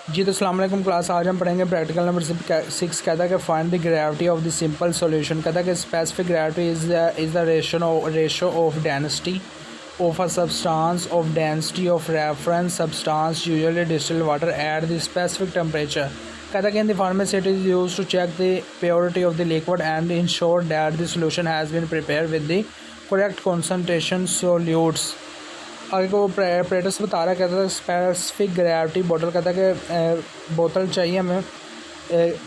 जी तो अस्सलाम वालेकुम क्लास। आज हम पढ़ेंगे प्रैक्टिकल नंबर 6। कहता है कि find the gravity of the simple solution. कहता है कि specific gravity is the ratio of density of a substance of density of reference substance usually distilled water at the specific temperature. कहता है कि in the pharmacy it is used to check the purity of the liquid and ensure that the solution has been prepared with the correct concentration solutes. आगे को प्रेटस बता रहा है, कहता है स्पेसिफिक ग्रेविटी बोतल। कहता है कि बोतल चाहिए हमें,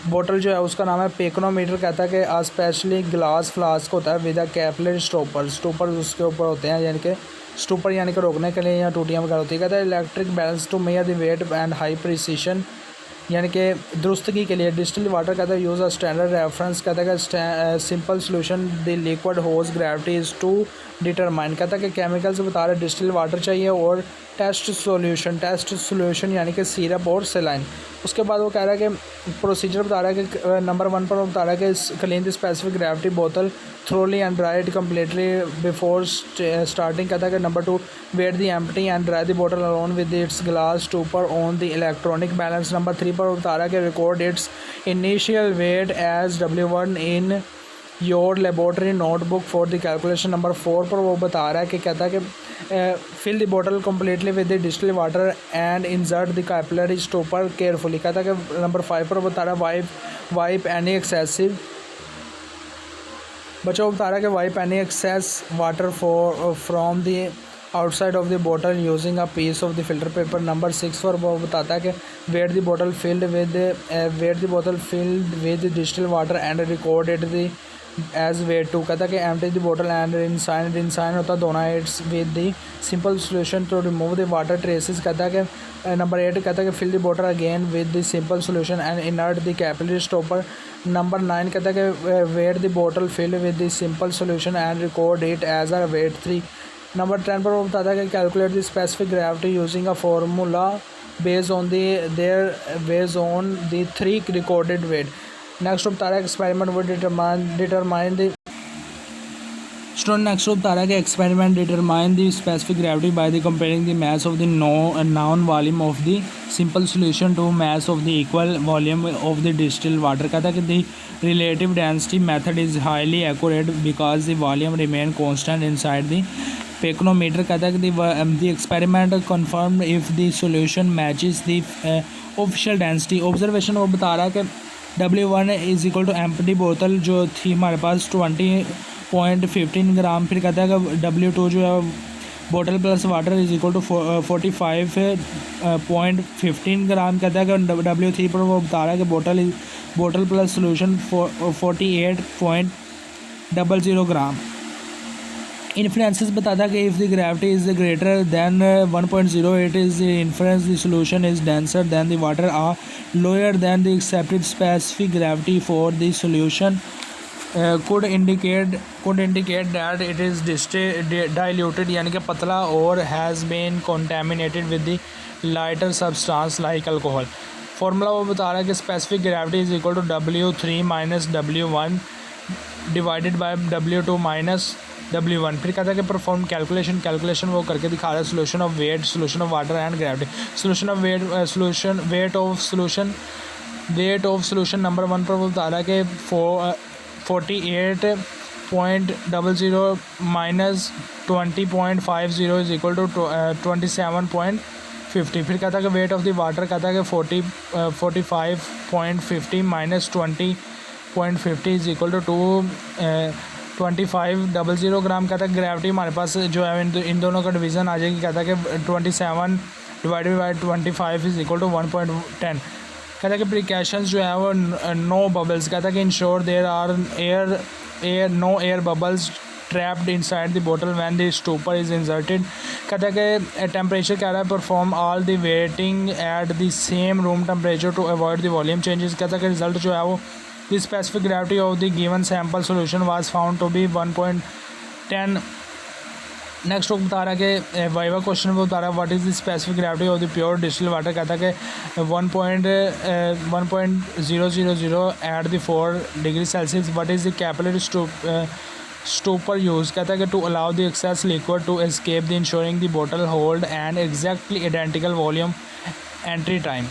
बोतल जो है उसका नाम है पेक्नोमीटर। कहता है कि स्पेशली ग्लास फ्लास्क होता है विद अ कैपिलरी स्टोपर उसके ऊपर होते हैं, यानी कि स्टूपर यानी कि रोकने के लिए या टूटियाँ वगैरह होती है। कहता है electric balance to measure the weight and high precision, यानी कि दुरुस्तगी के लिए डिस्टिल वाटर। कहता है यूज़ अ स्टैंडर्ड रेफरेंस। कहता है कि simple solution the liquid whose gravity is to determine. कहता है कि केमिकल्स बता रहे डिस्टिल वाटर चाहिए और टेस्ट सोल्यूशन यानी कि सिरप और सेलाइन। उसके बाद वो कह रहा है कि प्रोसीजर बता रहा है कि नंबर 1 पर वो बता रहा है कि क्लीन द स्पेसिफिक ग्रेविटी बोतल thoroughly and dry it completely before starting. कहता है कि number 2 weight the empty and dry the बोतल alone with its glass stopper on the electronic balance. Number 3 पर वो बता रहा है कि record its initial weight as W1 in your laboratory notebook for the calculation. Number 4 पर वो बता रहा है कि कहता है कि फिल द बोतल completely with the distilled water and insert the capillary stopper carefully. कहता है कि नंबर 5 पर बता रहा है वाइप एनी एक्सेसिव बच्चों को बता रहा है कि wipe any excess water from the outside of the बोतल using a piece of the filter paper. Number 6 पर वो बताता है कि वेट द बोतल filled with distilled water and record it the as weight 2। कहता है कि एम्प्टी द बोतल एंड इंसाइन होता है दोनों its with the simple solution to remove the water traces. कहता है कि नंबर 8 कहता है कि फिल द बोतल again with the simple solution and inert the capillary stopper. Number 9 कहता है कि वेट द बोतल fill with the simple solution and record it as a weight 3। Number 10 पर वो बताता है कि calculate the specific gravity using a formula based on the 3 recorded weight. Next बता रहा है एक्सपेरिमेंट वो डिटरमाइन द स्टूडेंट नेक्स्ट बता रहा है कि experiment determine the specific gravity by the comparing the mass of the known volume of the simple solution to mass of the equal volume of the distilled water. कहता है कि the relative density method is highly accurate because the volume remain constant inside the pycnometer. कहता है कि the experiment confirm if the solution matches the official density. Observation वो बता रहा है कि W1 is equal to empty बोतल जो थी हमारे पास 20.15 ग्राम। फिर कहता है कि W2 जो है बोतल plus water is equal to 45.15 gram. कहता है कि W3 पर वो बता रहा है कि बोतल प्लस सोल्यूशन 48.00 ग्राम। इन्फ्लुएंसेस बताता है कि if the gravity is greater than 1.08 is influence the solution is denser than the water or lower than the accepted specific gravity for the solution could indicate that it is diluted यानी कि पतला और has been contaminated with the lighter substance like alcohol। Formula वो बता रहा है कि specific gravity is equal to W3 minus W1 divided by W2 minus W1। फिर कहता है कि परफॉर्म कैलकुलेशन वो करके दिखा रहा है solution of weight, solution of water and gravity. Solution of weight of solution number 1 पर वो बता रहा है कि 48.00 माइनस 20.50 इज इक्वल टू 27.50। फिर कहता है कि वेट ऑफ द वाटर कहता है कि 45.50 माइनस 20.50 इज इक्वल टू 2500 ग्राम। कहता है ग्रेविटी हमारे पास जो है इन दोनों का डिवीज़न आ जाएगी। कहता है कि 27 divided by 25 is equal to 1.10। कहता है कि प्रिकॉशंस जो है वो नो बबल्स। कहता है कि ensure there are no air bubbles trapped inside the बोतल when the stopper is inserted. कहता है कि टेम्परेचर कह रहा है perform all the weighing at the same room temperature to avoid the volume changes. कहता है कि रिजल्ट जो है वो the specific gravity of the given sample solution was found to be 1.10। Next वो बता रहा है कि वाइवा क्वेश्चन वो बता रहा है what is the specific gravity of the pure distilled water. कहता है कि 1.000 at the 4 degree Celsius. What is the capillary stopper use. कहता है कि to allow the excess liquid to escape the ensuring the बोतल hold and exactly identical volume entry time.